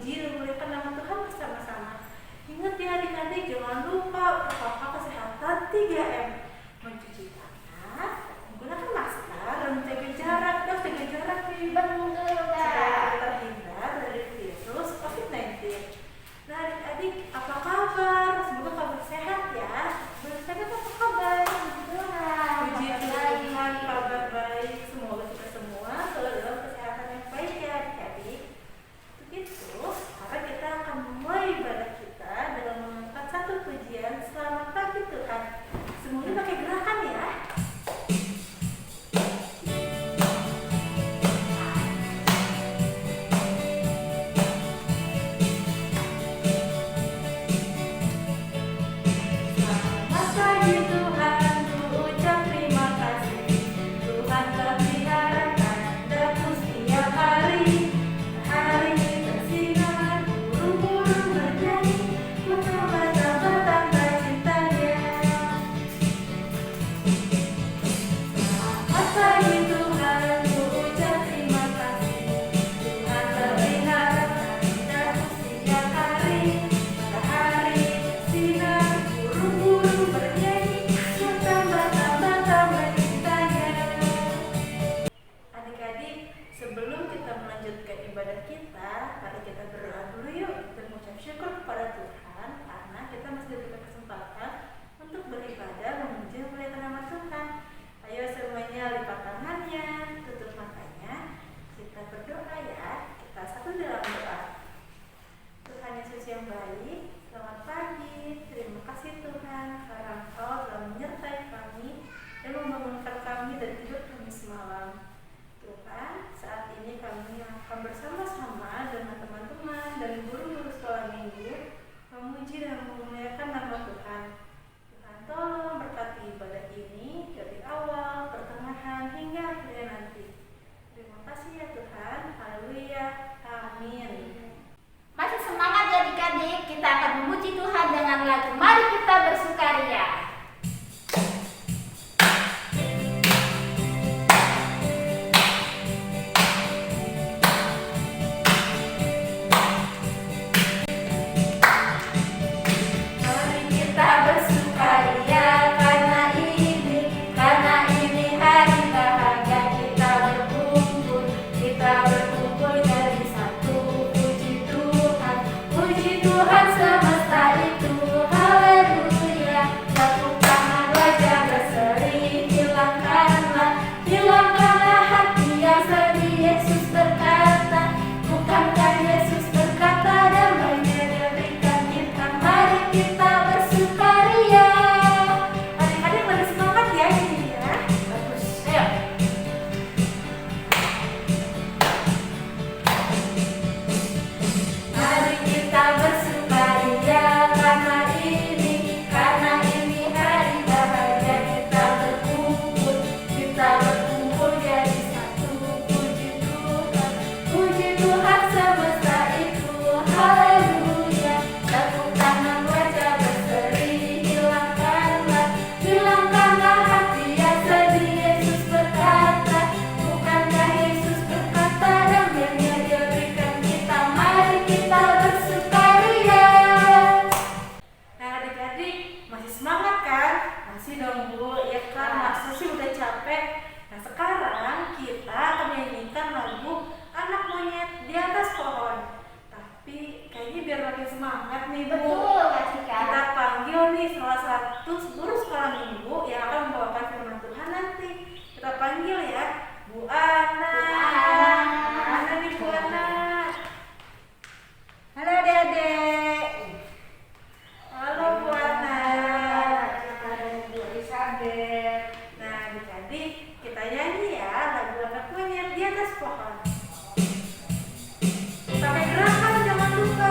memuji dan memuliakan nama Tuhan bersama-sama. Ingat ya adik-adik, jangan lupa protokol kesehatan 3M. Mencuci tangan, menggunakan masker, dan menjaga jarak. Jaga jarak nih, supaya terhindar dari virus COVID-19. Nah adik-adik, apa kabar? Semoga kabar sehat ya. Berarti apa kabar? Puji Tuhan, kabar baik. Semoga kita semua selalu dalam kesehatan yang baik ya adik-adik. Begitu, sekarang kita akan mulai ibadah kita dengan mengangkat satu pujian Selamat Pagi Tuhan. Semuanya pakai gerakan ya. Sebelum kita melanjutkan ibadah kita, mari kita berdoa dulu yuk dan mengucap syukur kepada Tuhan karena kita masih diberikan kesempatan untuk beribadah memuji dan memuliakan nama Tuhan. Ayo semuanya lipat tangannya, tutup matanya, kita berdoa ya. Kita satu dalam doa. Tuhan Yesus yang baik, selamat pagi. Terima kasih Tuhan karena Engkau telah menyertai kami dan membangunkan kami dari tidur kami semalam. Tuhan, saat ini kami akan bersama-sama dengan teman-teman dan guru-guru sekolah minggu memuji dan memuliakan nama Tuhan. Tuhan tolong berkati ibadah ini dari awal, pertengahan, hingga akhirnya nanti. Terima kasih ya Tuhan. Haleluya. Amin. Masih semangat ya adik-adik, kita akan memuji Tuhan dengan lagu Mari Kita Bersukaria. Tuhan semesta itu, haleluya. Tepuk tangan, wajah berseri, hilangkanlah hati yang sedih. Yesus berkata, bukankah Yesus berkata, damai-Nya Dia berikan kita. Mari kita bersukaria. Adik-adik pada semangat ya ini ya. Bagus. Ayo. Mari kita bersukaria karena ini hari bahagia. Kita berkumpul jadi satu. Puji Tuhan semesta itu, haleluya. Tepuk tangan, wajah berseri, hilangkanlah hati yang sedih. Yesus berkata, bukankah Yesus berkata, damai-Nya Dia berikan kita. Mari kita bersukaria. Nah adik-adik masih semangat kan? Masih dong Bu, ya kan? Masa sih udah capek? Nah sekarang kita akan menyanyikan lagu Anak Monyet di Atas Pohon. Tapi kayaknya biar makin semangat nih Bu, Betul, Kak Cika. kita panggil nih salah satu guru sekolah minggu yang akan membawakan firman Tuhan nanti. Kita panggil ya, Bu Ana. Mana nih Bu Ana? Halo adik-adik. Halo Bu Ana. Bu Elizabeth. Nah adik-adik kita nyanyi ya lagu Anak Monyet di Atas Pohon. Pakai gerakan jangan lupa.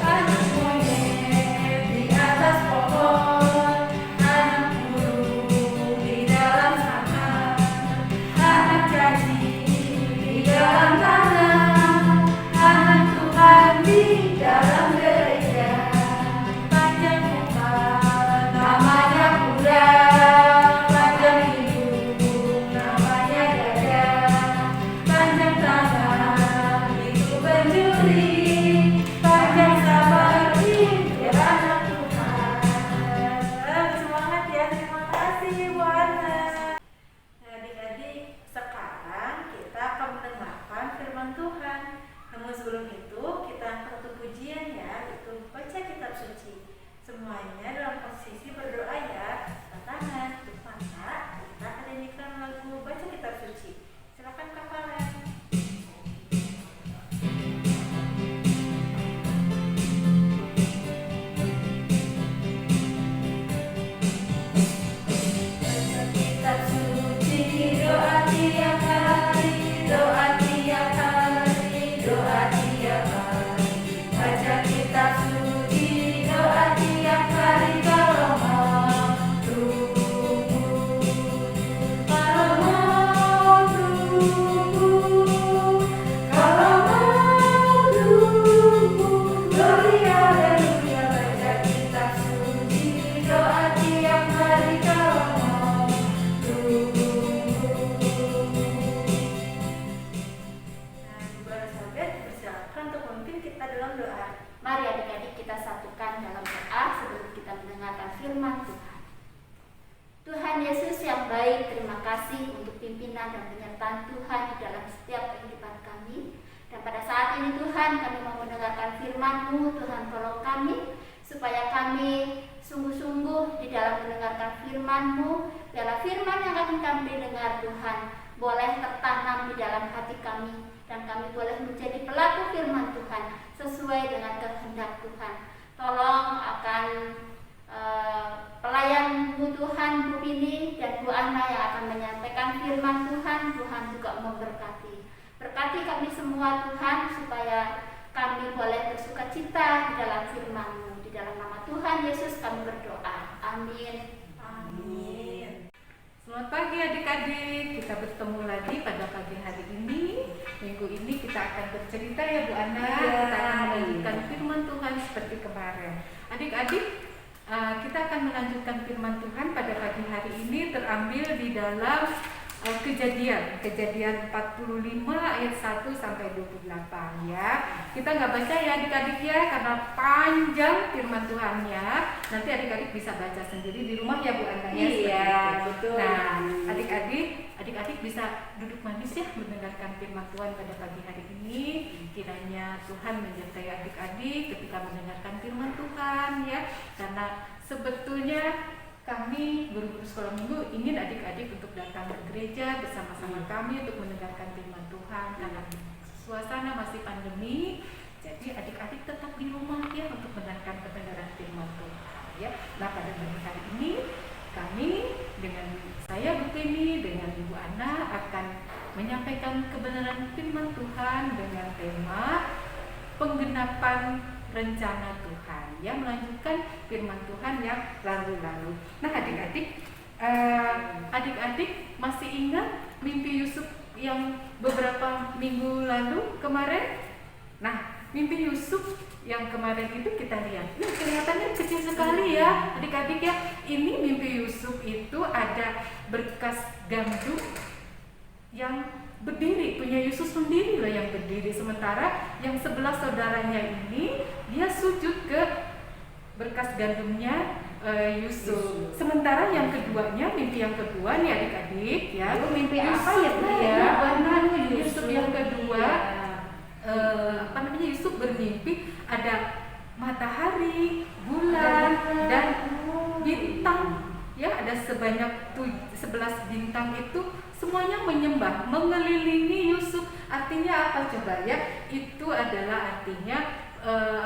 Anak monyet di atas pohon, anak burung di dalam sana, anak cacing di dalam tanah, anak Tuhan di dalam gereja. Panjangnya semuanya dalam posisi berdoa ya. Angkat tangan, tutup mata, kita akan nyanyikan lagu baca kitab suci. Silakan Kak Valen. Kitab suci, doa tiap hari, doa tiap hari, doa tiap hari. Baca kitab suci, doa tiap hari kalau mau tumbuh, kalau mau tumbuh, kalau mau tumbuh. Gloria, haleluya. Baca kitab suci, doa tiap hari kalau mau Nah, Ibu sahabat, persilakan untuk memimpin kita dalam doa. Mari adik-adik kita satukan dalam doa sebelum kita mendengarkan firman Tuhan. Tuhan Yesus yang baik, terima kasih untuk pimpinan dan penyertaan Tuhan di dalam setiap kehidupan kami. Dan pada saat ini Tuhan, kami mau mendengarkan firman-Mu. Tuhan tolong kami supaya kami sungguh-sungguh di dalam mendengarkan firman-Mu. Biarlah firman yang akan kami dengar Tuhan boleh tertanam di dalam hati kami, dan kami boleh menjadi pelaku firman Tuhan sesuai dengan kehendak Tuhan. Tolong akan pelayan-Mu Tuhan, Bu Bini dan Bu Ana yang akan menyampaikan firman Tuhan. Tuhan juga memberkati. Berkati kami semua Tuhan, supaya kami boleh bersuka cita di dalam firman-Mu. Di dalam nama Tuhan Yesus kami berdoa. Amin. Amin. Selamat pagi adik-adik, kita bertemu lagi pada pagi hari ini. Minggu ini kita akan bercerita ya Bu Ana, kita akan melanjutkan firman Tuhan seperti kemarin. Adik-adik, kita akan melanjutkan firman Tuhan pada pagi hari ini terambil di dalam Kejadian 45 ayat 1 sampai 28 ya. Kita nggak baca ya adik-adik ya, karena panjang firman Tuhannya. Nanti adik-adik bisa baca sendiri di rumah ya Bu Ana ya. Iya, betul. Nah, adik-adik bisa duduk manis ya mendengarkan firman Tuhan pada pagi hari ini. Kiranya Tuhan menyertai adik-adik ketika mendengarkan firman Tuhan ya. Karena sebetulnya kami guru-guru sekolah minggu ingin adik-adik untuk datang ke gereja bersama-sama kami untuk mendengarkan firman Tuhan. Karena suasana masih pandemi, jadi adik-adik tetap di rumah ya untuk mendengarkan kebenaran firman Tuhan ya. Nah, pada pagi hari ini kami dengan saya Bu Tini dengan Ibu Ana akan menyampaikan kebenaran firman Tuhan dengan tema penggenapan rencana Tuhan ya, melanjutkan firman Tuhan yang lalu-lalu. Nah adik-adik masih ingat mimpi Yusuf yang beberapa minggu lalu kemarin? Nah, mimpi Yusuf yang kemarin itu kita lihat, ini kelihatannya kecil sekali ya adik-adik ya. Ini mimpi Yusuf itu ada berkas gandum yang berdiri, punya Yusuf sendiri loh yang berdiri, sementara yang sebelah saudaranya ini dia sujud ke berkas gandumnya Yusuf. Sementara yang keduanya, mimpi yang kedua nih adik-adik ya. Itu mimpi apa ya Bu ya? ya? Benar, Yusuf yang kedua Yusuf bermimpi ada matahari, bulan dan bintang ya, ada sebanyak 11 bintang itu semuanya menyembah, mengelilingi Yusuf. Artinya apa coba ya? Itu adalah artinya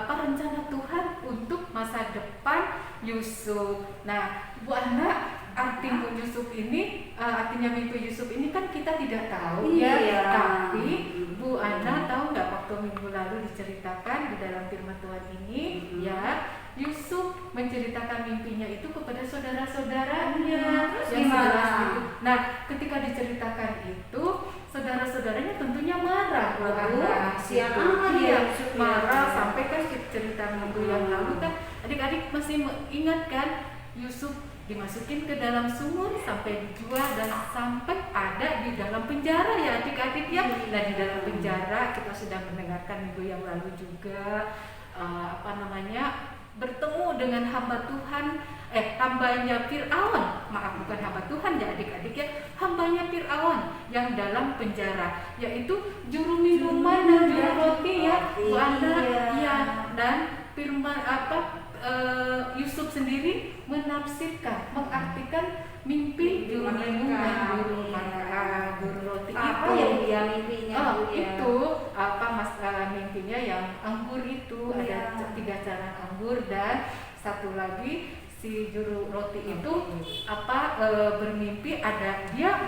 rencana Tuhan untuk masa depan Yusuf. Nah, Bu Ana, arti Yusuf ini, artinya mimpi Yusuf ini kan kita tidak tahu ya. Tapi Bu Ana tahu nggak waktu minggu lalu diceritakan di dalam firman Tuhan ini ya, Yusuf menceritakan mimpinya itu kepada saudara-saudaranya. Yang itu. Nah, ketika diceritakan itu, saudara-saudaranya tentunya marah. Marah sampai kan cerita minggu yang lalu kan adik-adik masih ingat kan, Yusuf dimasukin ke dalam sumur sampai dijual dan sampai ada di dalam penjara ya adik-adik ya. Nah, di dalam penjara kita sudah mendengarkan minggu yang lalu juga bertemu dengan hamba Tuhan, hambanya Fir'aun, maaf bukan hamba Tuhan ya adik-adik ya, hambanya Fir'aun yang dalam penjara, yaitu juru minuman dan juru roti ya Bu Ana ya. Dan firman Yusuf sendiri menafsirkan, mengartikan mimpi juru minum dan guru roti Apa itu. yang dia mimpinya Bu, ya? Itu apa mimpinya yang anggur itu, Iya. ada 3 jalan anggur, dan satu lagi si juru roti itu bermimpi ada dia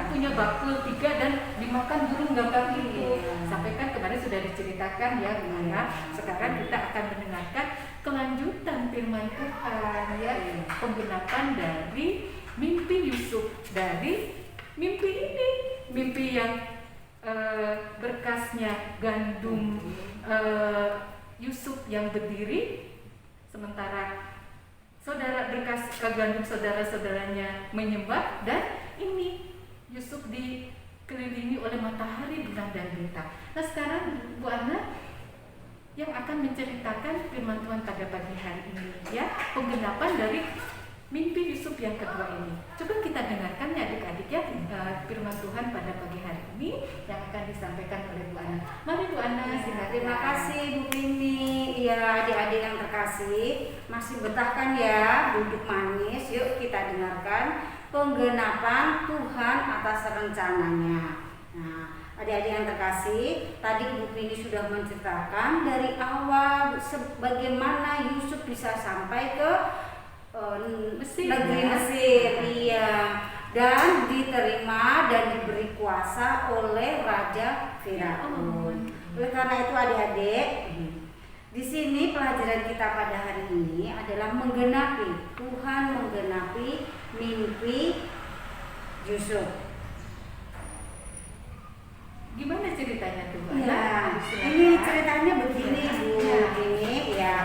punya bakul 3 dan dimakan burung gagak itu. Iya. Sampai kan kemarin sudah diceritakan ya gimana. Sekarang kita akan mendengarkan kelanjutan firman Tuhan ya, penggenapan dari mimpi Yusuf, dari mimpi ini, mimpi yang berkasnya gandum Yusuf yang berdiri, sementara berkas gandum saudara-saudaranya menyembah, dan ini Yusuf dikelilingi oleh matahari, bulan, dan bintang. Nah sekarang Bu Ana yang akan menceritakan firman Tuhan pada pagi hari ini ya, penggenapan dari mimpi Yusuf yang kedua ini. Coba kita dengarkan ya adik-adik ya, firman Tuhan pada pagi hari ini yang akan disampaikan oleh Bu Ana. Mari Bu Ana, silakan. Terima kasih Bu Mimi. Ya, adik-adik yang terkasih, masih betahkan ya duduk manis. Yuk kita dengarkan penggenapan Tuhan atas rencananya. Nah, adik-adik yang terkasih, tadi Bu Mimi sudah menceritakan dari awal bagaimana Yusuf bisa sampai ke Mesir, negeri ya? Mesir, iya, dan diterima dan diberi kuasa oleh Raja Firaun. Oleh karena itu adik-adik, di sini pelajaran kita pada hari ini adalah Tuhan menggenapi mimpi Yusuf. Gimana ceritanya tuh Bu Ya, Ana? Silakan. ini ceritanya begini Bu, ini ya.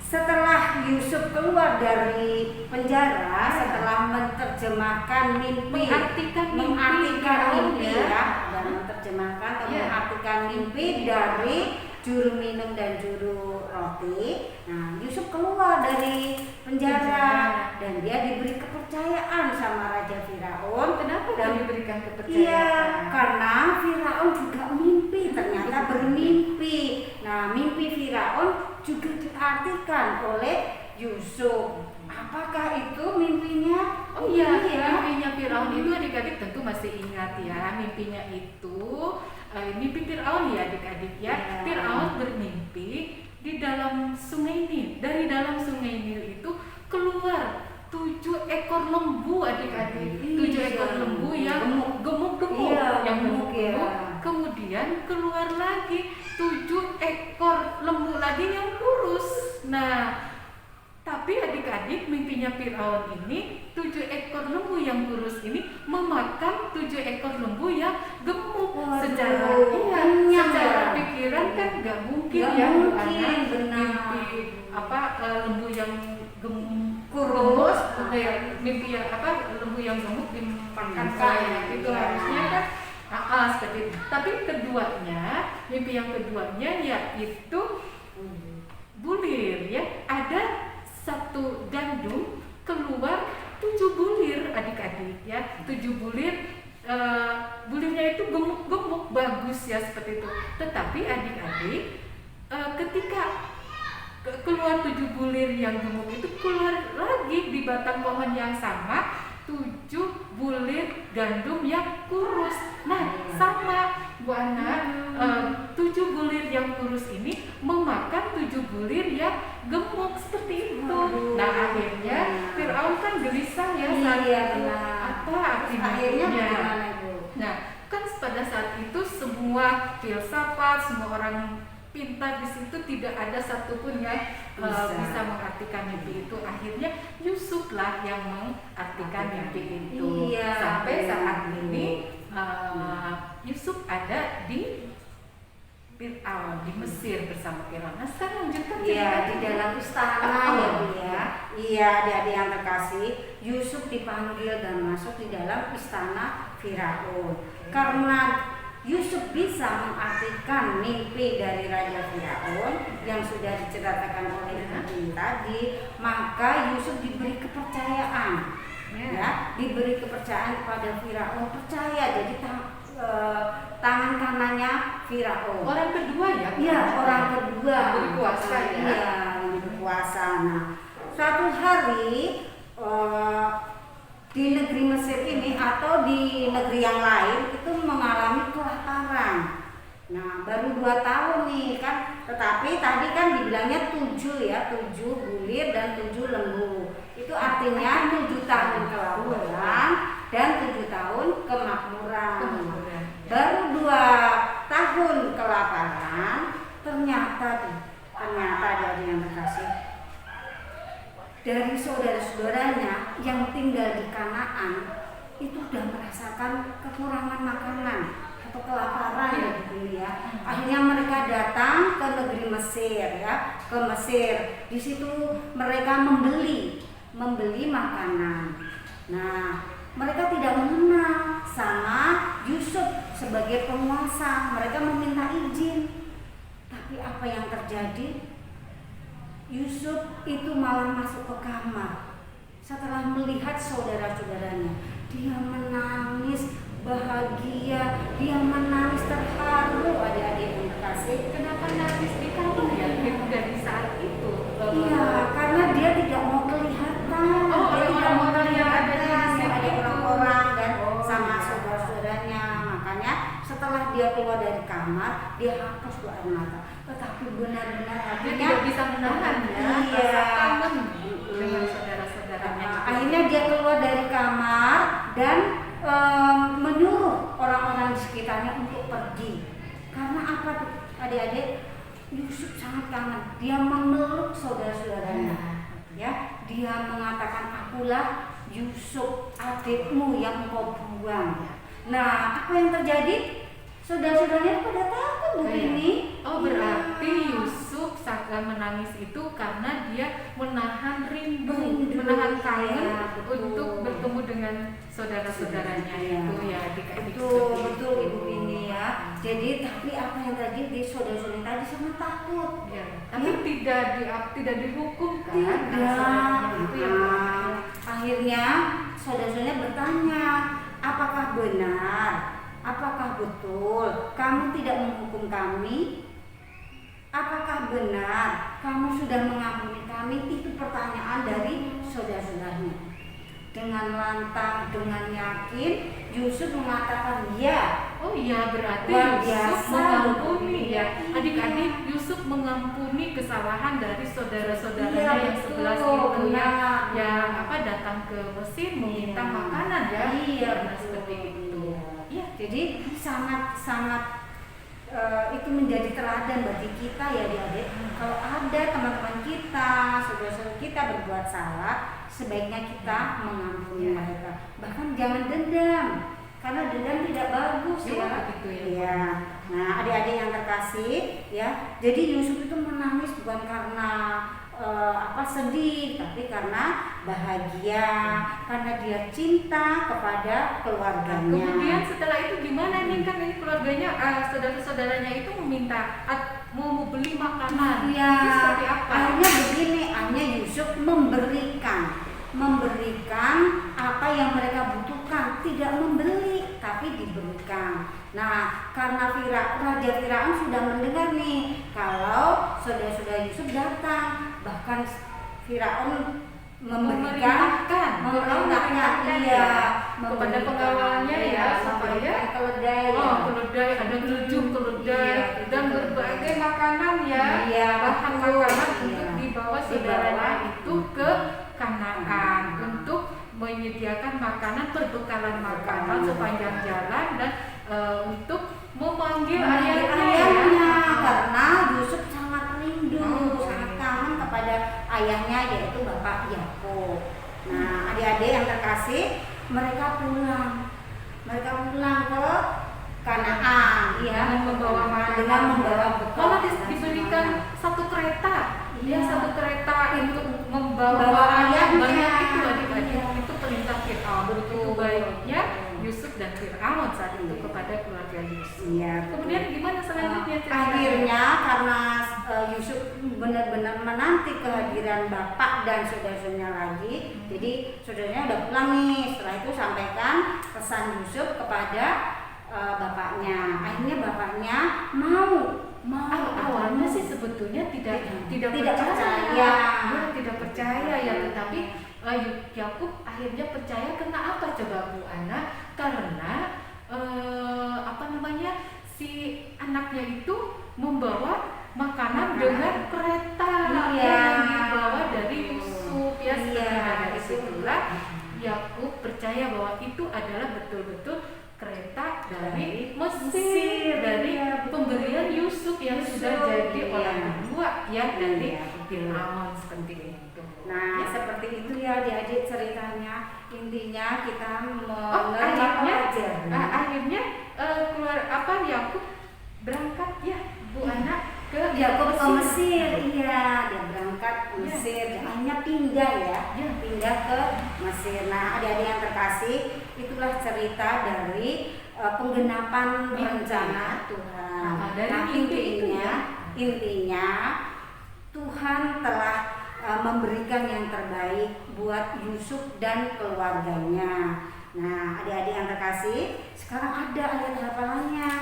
Setelah Yusuf keluar dari penjara, setelah menerjemahkan mimpi, Mengartikan mimpi ya. dan menerjemahkan atau Ya. mengartikan mimpi dari juru minum dan juru roti. Nah, Yusuf keluar dari penjara dan dia diberi kepercayaan sama Raja Firaun. Kenapa Dan dia diberikan iya, kepercayaan? karena Firaun juga mimpi, ternyata bermimpi. Nah, mimpi Firaun juga diartikan oleh Yusuf. Apakah itu mimpinya? Oh iya, mimpinya Firaun itu adik-adik tentu masih ingat ya, mimpinya itu mimpi Firaun ya adik-adik ya. Ya. Firaun bermimpi di dalam sungai Nil. Dari dalam sungai Nil itu keluar 7 ekor lembu adik-adik. 7 ekor lembu yang gemuk-gemuk, Iya, yang gemuk, ya. gemuk. Kemudian keluar lagi 7 ekor lembu lagi yang kurus. Nah, tapi adik-adik mimpinya Firaun ini 7 ekor lembu yang kurus ini memakan 7 ekor lembu yang gemuk. Waduh, Secara ya. pikiran kan nggak mungkin Nggak ya Bu mungkin, Ana, benar. mimpi lembu yang Kurus. mimpi yang lembu yang gemuk dimakan Iya. kayak gitu, Iya. harusnya kan seperti itu. Tapi keduanya, mimpi yang keduanya yaitu bulir ya, ada satu gandum keluar 7 bulir adik-adik ya, 7 bulir. Bulirnya itu gemuk-gemuk bagus ya seperti itu. Tetapi adik-adik ketika keluar 7 bulir yang gemuk itu, keluar lagi di batang pohon yang sama 7 bulir gandum yang kurus. Nah sama Bu Ana, 7 bulir yang kurus ini memakan 7 bulir yang gemuk seperti itu. Waduh. Nah akhirnya Firaun kan gelisah ya saat Iya, itu. benar. Apa Akhirnya akhirnya? bagaimana Bu? Nah, kan pada saat itu semua filsafat, semua orang pintar di situ tidak ada satupun yang bisa mengartikan mimpi itu. Akhirnya Yusuf lah yang mengartikan mimpi itu. Iya, Sampai saat benar. ini Yusuf ada di Firaun, di Mesir bersama Firaun. Nah, sekarang lanjutkan Iya, cerita di itu. dalam istana ya Bu ya. Iya, adik-adik yang terkasih, Yusuf dipanggil dan masuk di dalam istana Firaun. Karena Yusuf bisa mengartikan mimpi dari Raja Firaun yang sudah diceritakan oleh Ibu tadi, maka Yusuf diberi kepercayaan. Ya, diberi kepercayaan kepada Firaun, percaya. Jadi tangan kanannya Firaun. Orang kedua ya? Iya, orang kedua. Yang berkuasa ya? Iya, yang berkuasa. Nah, suatu hari di negeri Mesir ini atau di negeri yang lain itu mengalami kelaparan. Nah, baru 2 tahun nih kan, tetapi tadi kan dibilangnya 7 ya, 7 bulir dan 7 lembu. Itu artinya 7 tahun kelaparan dan 7 tahun kemakmuran. Baru 2 tahun kelaparan, ternyata dari yang terkasih, dari saudara-saudaranya yang tinggal di Kanaan itu sudah merasakan kekurangan makanan atau kelaparan ya gitu ya. Akhirnya mereka datang ke negeri Mesir ya, ke Mesir. Di situ mereka membeli makanan. Nah, mereka tidak mengenal sama Yusuf sebagai penguasa. Mereka meminta izin. Tapi apa yang terjadi? Yusuf itu malah masuk ke kamar. Setelah melihat saudara-saudaranya, dia menangis bahagia, dia menangis terharu. Adik-adik yang terkasih, Kenapa nangis di kamar ya? Dari saat itu. iya, karena dia tidak mau kelihatan. Oh, Dia tidak mau orang-orang yang ada di kelihatan situ. ada orang-orang dan Oh, sama iya. saudara-saudaranya. Makanya setelah dia keluar dari kamar, dia hapus tuh air mata. Tetapi benar-benar Dia hatinya tidak bisa menahan ya, Iya. rasa kangen dengan saudara-saudaranya. Akhirnya dia keluar dari kamar dan menyuruh orang-orang di sekitarnya untuk pergi. Karena apa tuh adik-adik? Yusuf sangat kangen. Dia memeluk saudara-saudaranya. Ya, dia mengatakan, akulah Yusuf adikmu yang engkau buang. Nah, apa yang terjadi? Saudara-saudaranya pada takut begini. Oh, berarti Yusuf saat menangis itu karena dia menahan rindu, menahan kangen Ya, betul. untuk bertemu dengan saudara-saudaranya Ya. itu ya, adik-adik Betul, seperti betul itu. Ibu ini ya. Jadi tapi apa yang terjadi di saudara-saudaranya tadi sangat takut. Ya, tapi tidak dihukum kan? Tidak. Saudaranya itu yang Nah, akhirnya saudara-saudaranya bertanya, apakah benar? Apakah betul kamu tidak menghukum kami? Apakah benar kamu sudah mengampuni kami? Itu pertanyaan dari saudara-saudaranya. Dengan lantang, dengan yakin, Yusuf mengatakan ya. Oh iya, berarti Luar Yusuf biasa. mengampuni ya. Iya. Adik-adik, Yusuf mengampuni kesalahan dari saudara-saudaranya Iya, yang betul, 11 itu benar. yang datang ke Mesir meminta Iya. makanan ya. Iya, Karena betul. seperti itu. Iya. Jadi sangat itu menjadi teladan bagi kita ya adik-adik. Kalau ada teman-teman kita, saudara-saudara kita berbuat salah, sebaiknya kita mengampuni mereka. Bahkan jangan dendam, karena dendam tidak bagus Iya, ya. begitu ya. Iya. Nah, adik-adik yang terkasih ya. Jadi Yusuf itu menangis bukan karena sedih, tapi karena bahagia, karena dia cinta kepada keluarganya. Kemudian setelah itu gimana nih, kan ini keluarganya saudara-saudaranya itu meminta mau beli makanan. Iya. Itu seperti apa? Akhirnya begini, akhirnya Yusuf memberikan apa yang mereka butuhkan, tidak membeli tapi diberikan. Nah, karena Raja Firaun sudah mendengar nih kalau saudara-saudara Yusuf datang, bahkan Firaun memerintahkan ya, kepada pengawalnya ya, supaya keledai. keledai, ada 7 keledai Iya, dan 7 berbagai keledai. makanan ya, Iya, bahan betul. makanan Iya. untuk dibawa Dibawa. saudaranya itu ke Kanaan untuk menyediakan makanan, perbekalan makanan sepanjang jalan dan untuk memanggil ayahnya ya. Karena Yusuf sangat rindu, sangat kangen kepada ayahnya yaitu Bapak Yakub. Nah, adik-adik yang terkasih, mereka pulang ke Kanaan, ya, Dengan membawa makanan. dengan membawa bekal. Malah dan diberikan semuanya. satu kereta, Iya. satu kereta untuk membawa Bawa ayahnya. banyak itu adik-adik. Iya. Itu perintah Fir'aun. Begitu Betul. baiknya Yusuf dan Fir'aun saat itu kepada keluarga Yusuf. Iya. Kemudian gimana selanjutnya? ceritanya? Akhirnya karena Yusuf benar-benar menanti kehadiran bapak dan saudara-saudaranya lagi, jadi saudaranya udah pulang nih. Setelah itu sampaikan pesan Yusuf kepada bapaknya. Akhirnya bapaknya mau Awalnya sih sebetulnya tidak percaya. percaya. Ya, tidak percaya ya, tetapi Yakub akhirnya percaya. Karena apa coba Bu Ana? Karena si anaknya itu membawa makanan dengan kereta yang dibawa dari Yusuf ya. Dari situlah Yakub percaya bahwa itu adalah betul-betul kereta dari Mesir, dari pemberian Yusuf yang sudah jadi orang kedua ya dari Firaun seperti itu. Nah, seperti itu ya adik-adik ceritanya. Intinya kita akhirnya keluar Yakub berangkat ya Bu Ana ke Yakub ke Mesir. Iya, dia berangkat ke Mesir. Akhirnya pindah ke Mesir. Nah, adik-adik yang terkasih, itulah cerita dari penggenapan rencana Tuhan. Nah, intinya Tuhan telah memberikan yang terbaik buat Yusuf dan keluarganya. Nah, adik-adik yang terkasih, sekarang ada ayat hafalannya.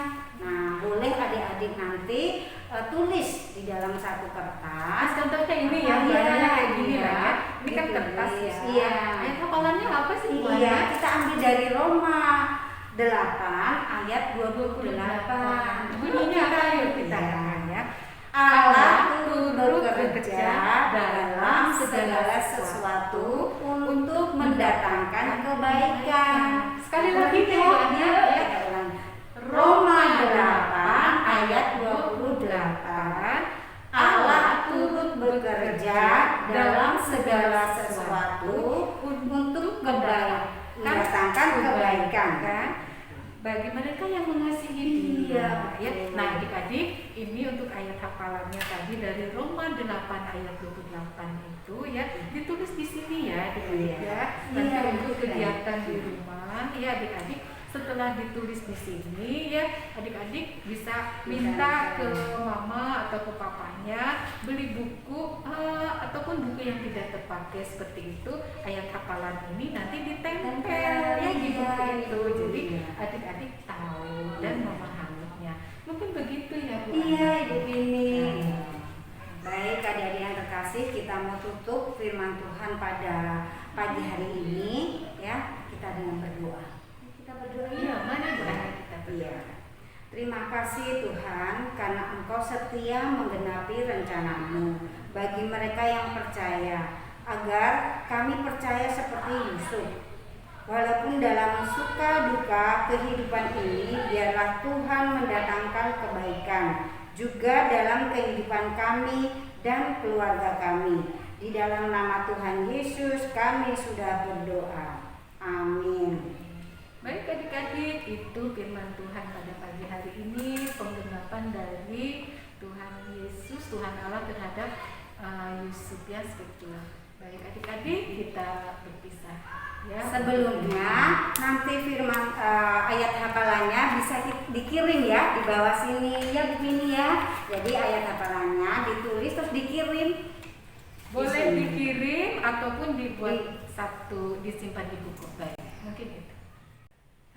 Nah, boleh adik-adik nanti tulis di dalam satu kertas. Contohnya ini ya, kayak gini ya. Ini kan kertas ya. Iya. Ayat hafalannya apa sih? Iya, kita ambil dari Roma 8 ayat 28. Bunyinya apa yuk kita ya? Allah turut bekerja dalam segala sesuatu untuk mendatangkan kebaikan. Sekali lagi ya. Roma 8 ayat 28. Allah turut bekerja dalam segala sesuatu untuk mendatangkan kebaikan bagi mereka yang mengasihi Dia. Iya. Nah, adik-adik, ini untuk ayat hafalannya tadi dari Roma 8 ayat 28 itu ya, ditulis di sini ya adik-adik ya. Nanti untuk kegiatan di rumah ya adik-adik, setelah ditulis di sini ya, adik-adik bisa minta ke mama atau ke papanya beli buku ataupun buku yang tidak terpakai seperti itu. Ayat hafalan ini nanti ditempel ya di buku itu. Jadi adik-adik tahu dan memahaminya. Mungkin begitu ya Bu. Iya, Ibu Bini. Baik, adik-adik yang terkasih, kita mau tutup firman Tuhan pada pagi hari ini ya, kita dengan berdoa. Iya, mana doa kita Iya. Terima kasih Tuhan karena Engkau setia menggenapi rencana-Mu bagi mereka yang percaya, agar kami percaya seperti Yusuf. Walaupun dalam suka duka kehidupan ini, biarlah Tuhan mendatangkan kebaikan juga dalam kehidupan kami dan keluarga kami. Di dalam nama Tuhan Yesus kami sudah berdoa. Amin. Baik adik-adik, itu firman Tuhan pada pagi hari ini, penggenapan dari Tuhan Yesus, Tuhan Allah terhadap Yusuf ya seperti itu. Baik adik-adik, kita berpisah ya. Sebelumnya nanti firman ayat hafalannya bisa dikirim ya di bawah sini ya begini ya. Jadi ayat hafalannya ditulis terus dikirim. Boleh dikirim ataupun dibuat satu disimpan di buku. Baik, mungkin itu.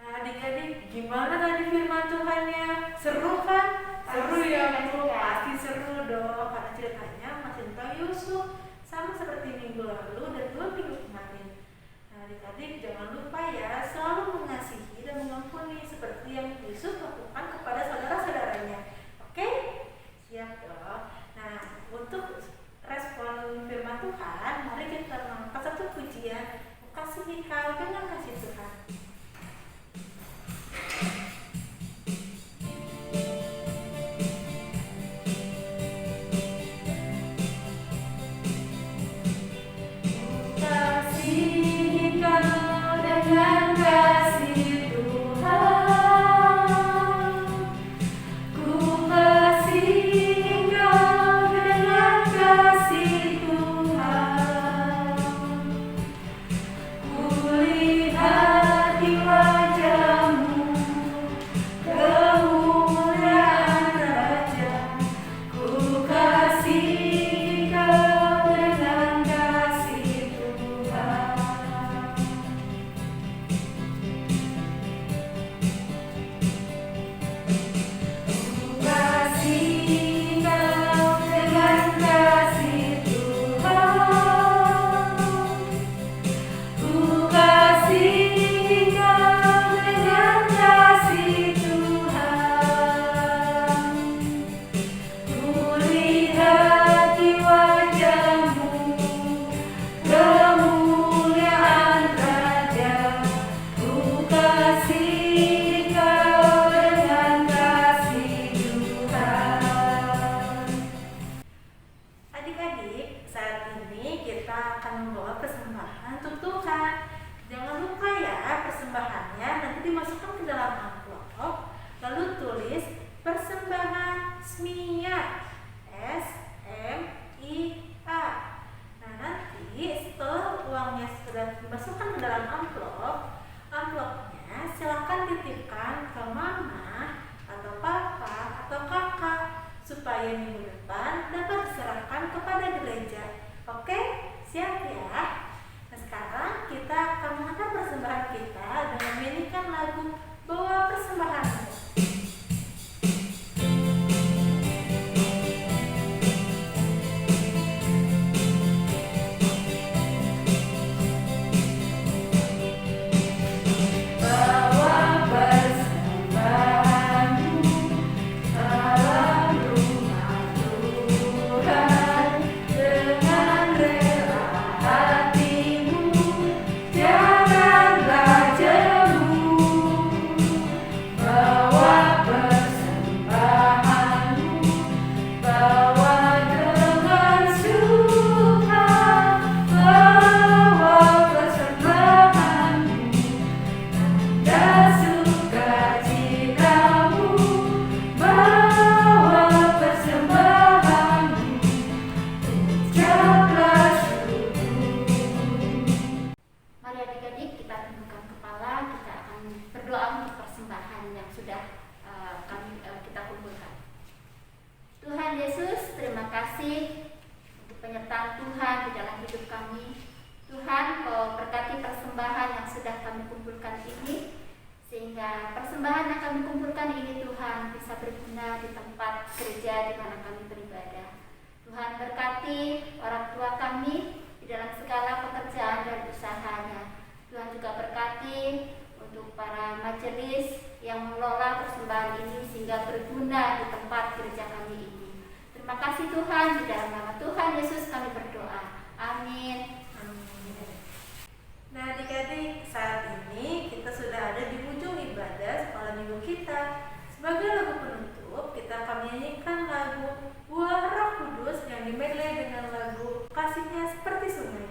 Nah, adik-adik, gimana tadi firman Tuhannya? Seru kan? Seru ya, Bu. Pasti seru dong. Karena ceritanya masih tentang Yusuf, sama seperti minggu lalu dan 2 minggu kemarin. Nah, adik-adik jangan lupa ya, selalu mengasihi dan mengampuni seperti yang Yusuf lakukan kepada saudara-saudaranya. Oke? Siap dong. Nah, untuk respon firman Tuhan, mari kita mengangkat satu pujian, "Kasihi Kau dengan kasih Tuhan." Kasihi Kau dengan kasih Tuhan, ku kasihi Kau dengan kasih Tuhan, ku lihat di wajah-Mu kemuliaan Raja, ku kasihi Kau dengan kasih Tuhan. sudah dimasukkan ke dalam amplop, amplopnya silakan titipkan ke mama atau papa atau kakak supaya minggu depan dapat diserahkan kepada gereja. Oke, siap ya? Nah, sekarang kita akan mengangkat persembahan kita dengan menyanyikan lagu Bawa Persembahanmu. Mari adik-adik kita tundukkan kepala, kita akan berdoa untuk persembahan yang sudah kita kumpulkan. Tuhan Yesus, terima kasih untuk penyertaan Tuhan di dalam hidup kami. Tuhan, Kau berkati persembahan yang sudah kami kumpulkan ini, sehingga persembahan yang kami kumpulkan ini Tuhan bisa berguna di tempat gereja di mana kami beribadah. Tuhan berkati orang tua kami di dalam segala pekerjaan dan usahanya. Tuhan juga berkati untuk para majelis yang mengelola persembahan ini sehingga berguna di tempat gereja kami ini. Terima kasih Tuhan, di dalam nama Tuhan Yesus kami berdoa. Amin. Nah, adik-adik, saat ini kita sudah ada di ujung ibadah sekolah minggu kita. Sebagai lagu penutup, kita akan menyanyikan lagu Buah Roh Kudus yang dimedley dengan lagu Kasihnya Seperti Sungai.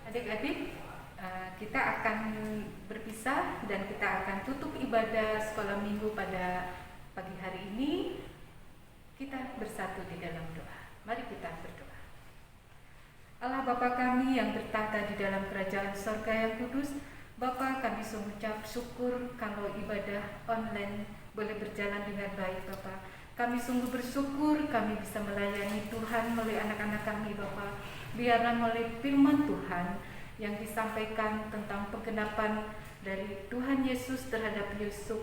Adik-adik, kita akan berpisah dan kita akan tutup ibadah sekolah minggu pada pagi hari ini. Kita bersatu di dalam doa. Mari kita berdoa. Allah Bapa kami yang bertahta di dalam kerajaan sorga yang kudus, Bapa, kami mengucap syukur kalau ibadah online boleh berjalan dengan baik, Bapa. Kami sungguh bersyukur kami bisa melayani Tuhan melalui anak-anak kami, Bapa. Biarlah melalui firman Tuhan yang disampaikan tentang penggenapan dari Tuhan Yesus terhadap Yusuf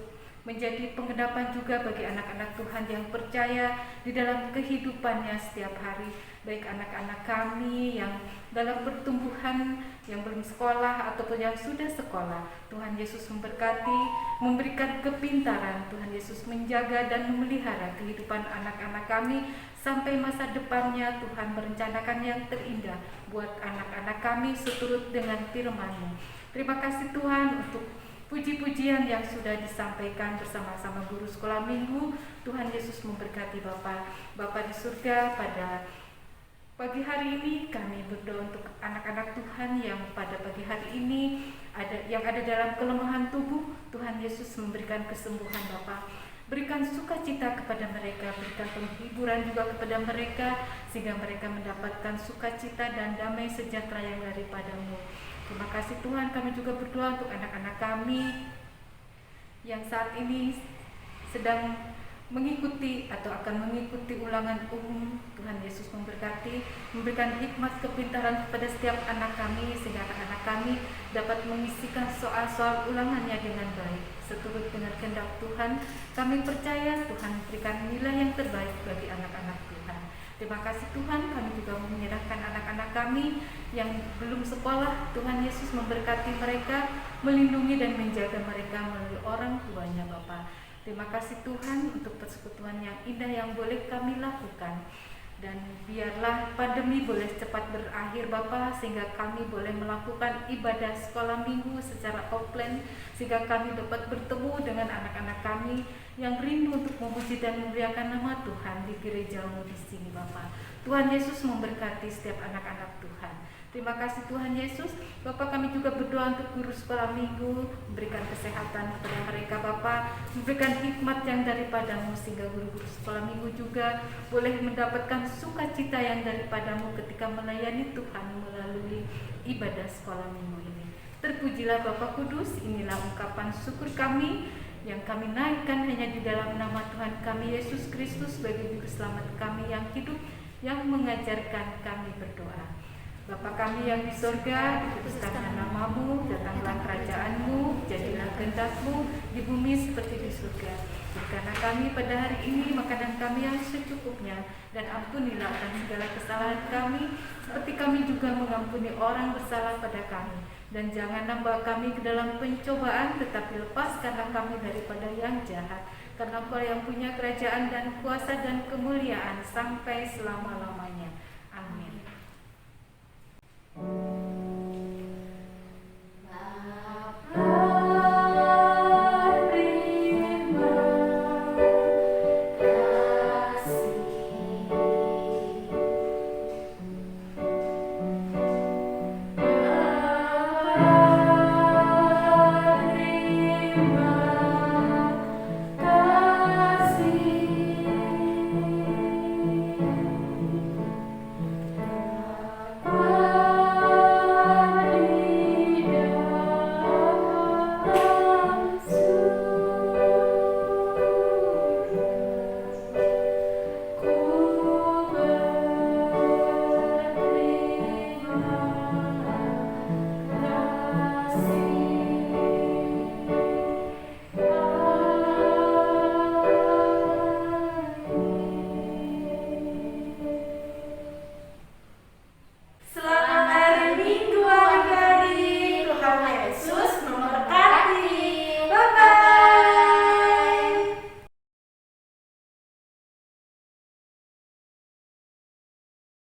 menjadi penggenapan juga bagi anak-anak Tuhan yang percaya di dalam kehidupannya setiap hari, baik anak-anak kami yang dalam pertumbuhan, yang belum sekolah ataupun yang sudah sekolah. Tuhan Yesus memberkati, memberikan kepintaran. Tuhan Yesus menjaga dan memelihara kehidupan anak-anak kami sampai masa depannya. Tuhan merencanakan yang terindah buat anak-anak kami seturut dengan firman-Mu. Terima kasih Tuhan untuk puji-pujian yang sudah disampaikan bersama-sama guru sekolah minggu. Tuhan Yesus memberkati Bapa di surga pada Pagi hari ini kami berdoa untuk anak-anak Tuhan yang pada pagi hari ini yang ada dalam kelemahan tubuh. Tuhan Yesus memberikan kesembuhan Bapa. Berikan sukacita kepada mereka, berikan penghiburan juga kepada mereka, sehingga mereka mendapatkan sukacita dan damai sejahtera yang daripada-Mu. Terima kasih Tuhan, kami juga berdoa untuk anak-anak kami yang saat ini sedang mengikuti atau akan mengikuti ulangan umum. Tuhan Yesus memberkati, memberikan hikmat kepintaran kepada setiap anak kami, sehingga anak-anak kami dapat mengisikan soal-soal ulangannya dengan baik seturut dengan kehendak Tuhan. Kami percaya Tuhan memberikan nilai yang terbaik bagi anak-anak Tuhan. Terima kasih Tuhan, kami juga menyerahkan anak-anak kami yang belum sekolah. Tuhan Yesus memberkati mereka, melindungi dan menjaga mereka melalui orang tuanya Bapa. Terima kasih Tuhan untuk persekutuan yang indah yang boleh kami lakukan. Dan biarlah pandemi boleh cepat berakhir Bapa, sehingga kami boleh melakukan ibadah sekolah minggu secara offline, sehingga kami dapat bertemu dengan anak-anak kami yang rindu untuk memuji dan memuliakan nama Tuhan di gereja-Mu di sini Bapa. Tuhan Yesus memberkati setiap anak-anak Tuhan. Terima kasih Tuhan Yesus. Bapa, kami juga berdoa untuk guru sekolah minggu, berikan kesehatan kepada mereka Bapa, memberikan hikmat yang daripada-Mu, sehingga guru-guru sekolah minggu juga boleh mendapatkan sukacita yang daripada-Mu ketika melayani Tuhan melalui ibadah sekolah minggu ini. Terpujilah Bapa Kudus, inilah ungkapan syukur kami yang kami naikkan hanya di dalam nama Tuhan kami Yesus Kristus sebagai juru selamat kami yang hidup, yang mengajarkan kami berdoa. Bapa kami yang di surga, dikuduskanlah nama-Mu, datanglah kerajaan-Mu, jadilah kehendak-Mu di bumi seperti di surga. Berikanlah kami pada hari ini makanan kami yang secukupnya, dan ampunilah akan segala kesalahan kami, seperti kami juga mengampuni orang bersalah pada kami. Dan jangan membawa kami ke dalam pencobaan, tetapi lepaskanlah kami daripada yang jahat. Karena Engkau yang punya kerajaan dan kuasa dan kemuliaan sampai selama-lamanya. Amin. Terima